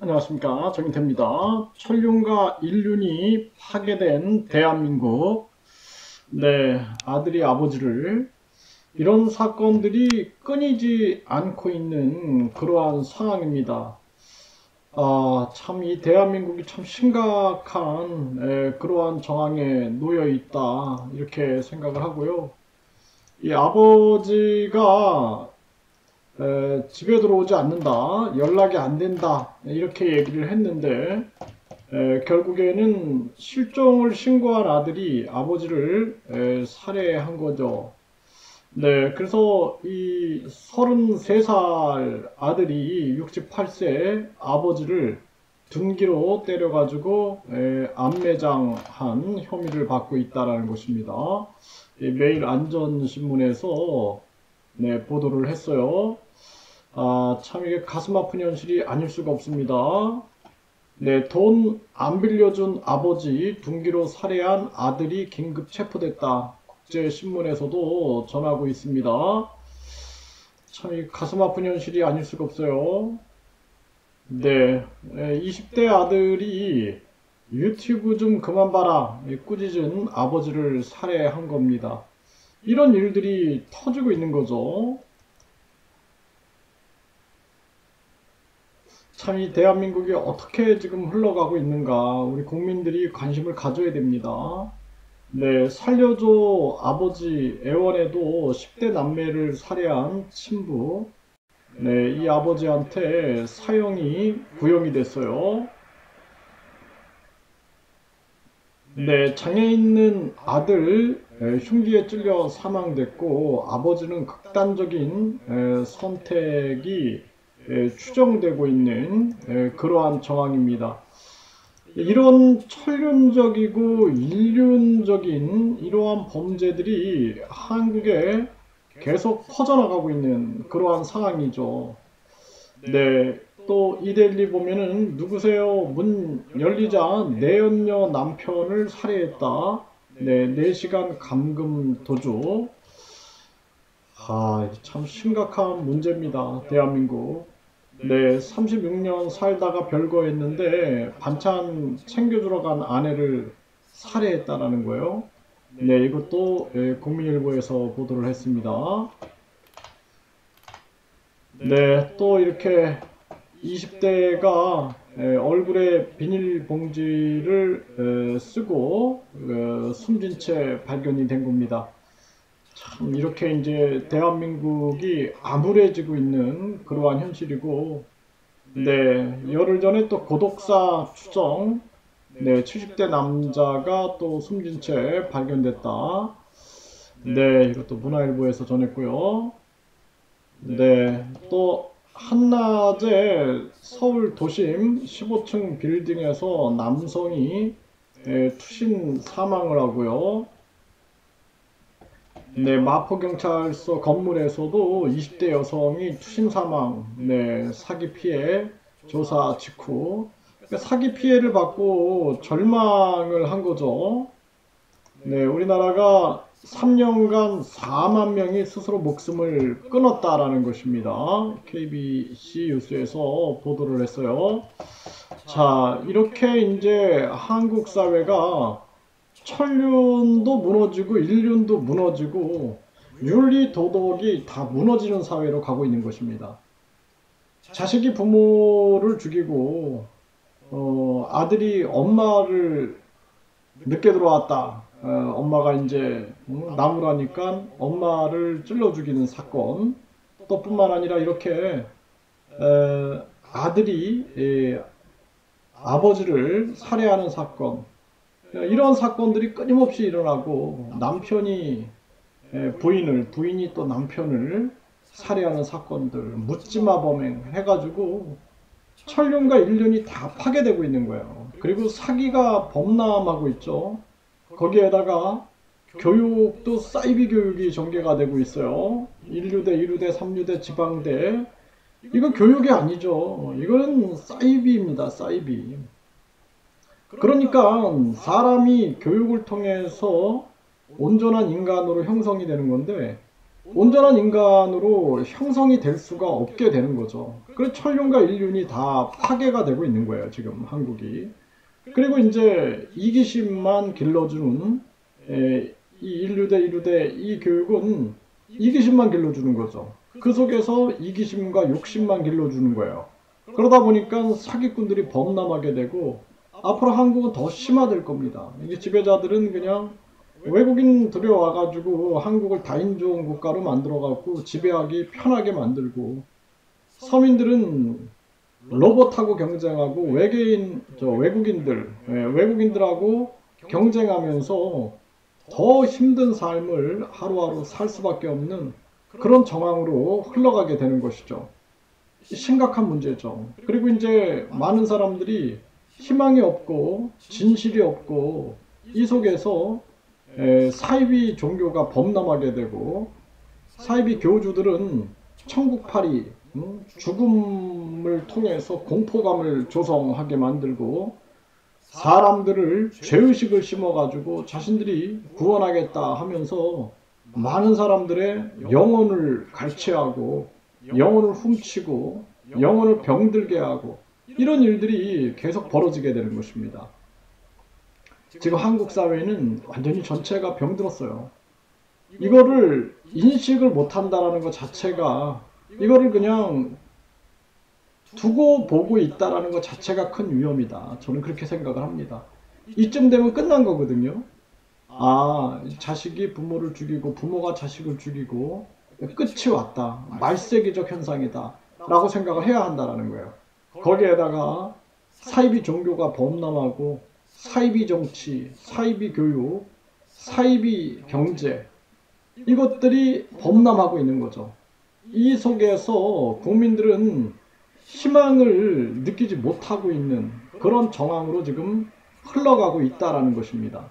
안녕하십니까, 정인태입니다. 천륜과 인륜이 파괴된 대한민국. 네, 아들이 아버지를, 이런 사건들이 끊이지 않고 있는 그러한 상황입니다. 참 이 대한민국이 참 심각한 그러한 정황에 놓여 있다, 이렇게 생각을 하고요. 이 아버지가 집에 들어오지 않는다, 연락이 안 된다, 이렇게 얘기를 했는데, 결국에는 실종을 신고한 아들이 아버지를 살해한 거죠. 네, 그래서 이 33살 아들이 68세 아버지를 둔기로 때려가지고 암매장한 혐의를 받고 있다는 것입니다. 매일 안전신문에서 네, 보도를 했어요. 참 이게 가슴 아픈 현실이 아닐 수가 없습니다. 네, 돈 안 빌려준 아버지 둔기로 살해한 아들이 긴급 체포됐다. 국제신문에서도 전하고 있습니다. 참 이 가슴 아픈 현실이 아닐 수가 없어요. 네, 20대 아들이 유튜브 좀 그만 봐라, 꾸짖은 아버지를 살해한 겁니다. 이런 일들이 터지고 있는 거죠. 참 이 대한민국이 어떻게 지금 흘러가고 있는가 우리 국민들이 관심을 가져야 됩니다. 네, 살려줘 아버지 애원에도 10대 남매를 살해한 친부. 네, 이 아버지한테 사형이 구형이 됐어요. 네, 장애 있는 아들 흉기에 찔려 사망됐고 아버지는 극단적인 선택이 추정되고 있는 그러한 정황입니다. 이런 천륜적이고 인륜적인 이러한 범죄들이 한국에 계속 퍼져나가고 있는 그러한 상황이죠. 네, 또 이데일리 보면은 누구세요? 문 열리자 내연녀 남편을 살해했다. 네, 4시간 감금 도주. 참 심각한 문제입니다. 대한민국. 네, 36년 살다가 별거했는데 반찬 챙겨주러 간 아내를 살해했다라는 거예요. 네, 이것도 국민일보에서 보도를 했습니다. 네, 또 이렇게 20대가 얼굴에 비닐봉지를 쓰고 숨진 채 발견이 된 겁니다. 참 이렇게 이제 대한민국이 암울해지고 있는 그러한 현실이고, 네, 열흘 전에 또 고독사 추정, 네, 70대 남자가 또 숨진 채 발견됐다. 네, 이것도 문화일보에서 전했고요. 네, 또 한낮에 서울 도심 15층 빌딩에서 남성이 투신 사망을 하고요. 네, 마포경찰서 건물에서도 20대 여성이 투신 사망, 네, 사기 피해 조사 직후 그러니까 사기 피해를 받고 절망을 한 거죠. 네, 우리나라가 3년간 4만 명이 스스로 목숨을 끊었다라는 것입니다. KBC 뉴스에서 보도를 했어요. 자, 이렇게 이제 한국 사회가 천륜도 무너지고 인륜도 무너지고 윤리 도덕이 다 무너지는 사회로 가고 있는 것입니다. 자식이 부모를 죽이고 아들이 엄마를 늦게 들어왔다. 엄마가 이제 나무라니까 엄마를 찔러 죽이는 사건. 또 뿐만 아니라 이렇게 아들이 아버지를 살해하는 사건. 이런 사건들이 끊임없이 일어나고 남편이 부인이 또 남편을 살해하는 사건들, 묻지마 범행 해가지고 천륜과 인륜이 다 파괴되고 있는 거예요. 그리고 사기가 범람하고 있죠. 거기에다가 교육도 사이비 교육이 전개가 되고 있어요. 1류대, 2류대, 3류대, 지방대. 이거 교육이 아니죠. 이건 사이비입니다. 사이비. 그러니까 사람이 교육을 통해서 온전한 인간으로 형성이 되는 건데 온전한 인간으로 형성이 될 수가 없게 되는 거죠. 그래서 천륜과 인륜이 다 파괴가 되고 있는 거예요, 지금 한국이. 그리고 이제 이기심만 길러주는 이 인류대 이류대 이 교육은 이기심만 길러주는 거죠. 그 속에서 이기심과 욕심만 길러주는 거예요. 그러다 보니까 사기꾼들이 범람하게 되고 앞으로 한국은 더 심화될 겁니다. 이게 지배자들은 그냥 외국인 들여와가지고 한국을 다인종 국가로 만들어갖고 지배하기 편하게 만들고 서민들은 로봇하고 경쟁하고 외국인들하고 경쟁하면서 더 힘든 삶을 하루하루 살 수밖에 없는 그런 정황으로 흘러가게 되는 것이죠. 심각한 문제죠. 그리고 이제 많은 사람들이 희망이 없고 진실이 없고 이 속에서 사이비 종교가 범람하게 되고 사이비 교주들은 천국팔이 죽음을 통해서 공포감을 조성하게 만들고 사람들을 죄의식을 심어가지고 자신들이 구원하겠다 하면서 많은 사람들의 영혼을 갈취하고 영혼을 훔치고 영혼을 병들게 하고 이런 일들이 계속 벌어지게 되는 것입니다. 지금 한국 사회는 완전히 전체가 병들었어요. 이거를 인식을 못한다는 것 자체가 이거를 그냥 두고 보고 있다는 것 자체가 큰 위험이다. 저는 그렇게 생각을 합니다. 이쯤 되면 끝난 거거든요. 아, 자식이 부모를 죽이고 부모가 자식을 죽이고 끝이 왔다. 말세기적 현상이다. 라고 생각을 해야 한다는 거예요. 거기에다가 사이비 종교가 범람하고 사이비 정치, 사이비 교육, 사이비 경제 이것들이 범람하고 있는 거죠. 이 속에서 국민들은 희망을 느끼지 못하고 있는 그런 정황으로 지금 흘러가고 있다는 것입니다.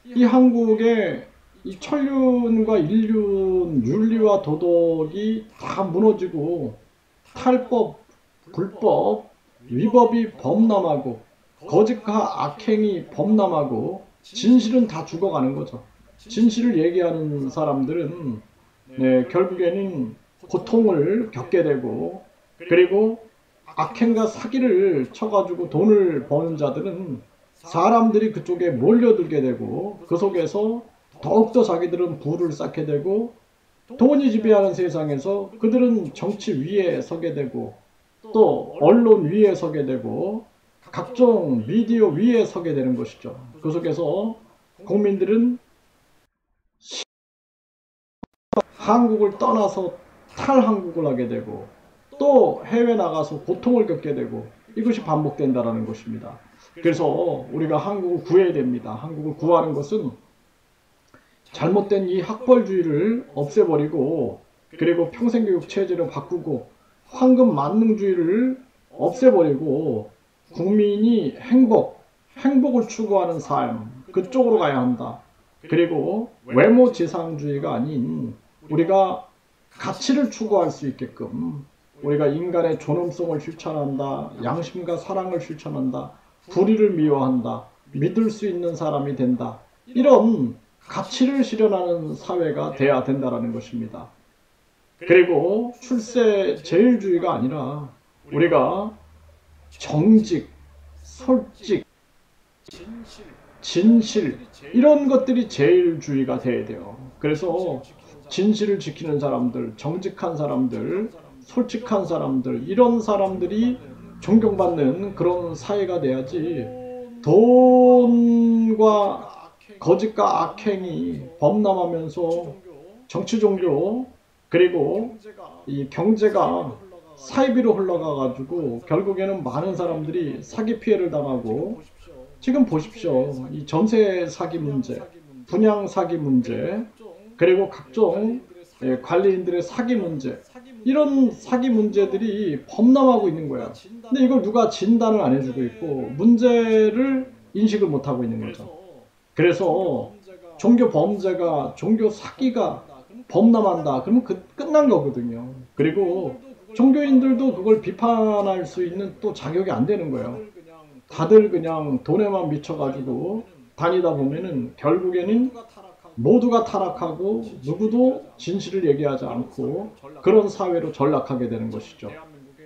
이 한국의 이 천륜과 인륜, 윤리와 도덕이 다 무너지고 탈법, 불법, 위법이 범람하고 거짓과 악행이 범람하고 진실은 다 죽어가는 거죠. 진실을 얘기하는 사람들은 결국에는 고통을 겪게 되고 그리고 악행과 사기를 쳐가지고 돈을 버는 자들은 사람들이 그쪽에 몰려들게 되고 그 속에서 더욱더 자기들은 부를 쌓게 되고 돈이 지배하는 세상에서 그들은 정치 위에 서게 되고 또 언론 위에 서게 되고 각종 미디어 위에 서게 되는 것이죠. 그 속에서 국민들은 한국을 떠나서 탈한국을 하게 되고 또 해외 나가서 고통을 겪게 되고 이것이 반복된다는 것입니다. 그래서 우리가 한국을 구해야 됩니다. 한국을 구하는 것은 잘못된 이 학벌주의를 없애버리고 그리고 평생교육 체제를 바꾸고 황금 만능주의를 없애버리고 국민이 행복을 추구하는 삶 그쪽으로 가야 한다. 그리고 외모지상주의가 아닌 우리가 가치를 추구할 수 있게끔 우리가 인간의 존엄성을 실천한다. 양심과 사랑을 실천한다. 불의를 미워한다. 믿을 수 있는 사람이 된다. 이런 가치를 실현하는 사회가 돼야 된다는 것입니다. 그리고 출세 제일주의가 아니라 우리가 정직, 솔직, 진실 이런 것들이 제일주의가 돼야 돼요. 그래서 진실을 지키는 사람들, 정직한 사람들, 솔직한 사람들 이런 사람들이 존경받는 그런 사회가 돼야지 돈과 거짓과 악행이 범람하면서 정치 종교 그리고 이 경제가 사이비로 흘러가가지고 결국에는 많은 사람들이 사기 피해를 당하고 지금 보십시오. 이 전세 사기 문제, 분양 사기 문제 그리고 각종 관리인들의 사기 문제 이런 사기 문제들이 범람하고 있는 거야. 근데 이걸 누가 진단을 안 해주고 있고 문제를 인식을 못하고 있는 거죠. 그래서 종교 범죄가 종교 사기가 범람한다. 그러면 끝난 거거든요. 그리고 종교인들도 그걸 비판할 수 있는 또 자격이 안 되는 거예요. 다들 그냥 돈에만 미쳐가지고 다니다 보면은 결국에는 모두가 타락하고 누구도 진실을 얘기하지 않고 그런 사회로 전락하게 되는 것이죠.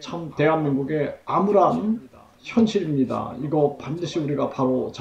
참 대한민국의 암울한 현실입니다. 이거 반드시 우리가 바로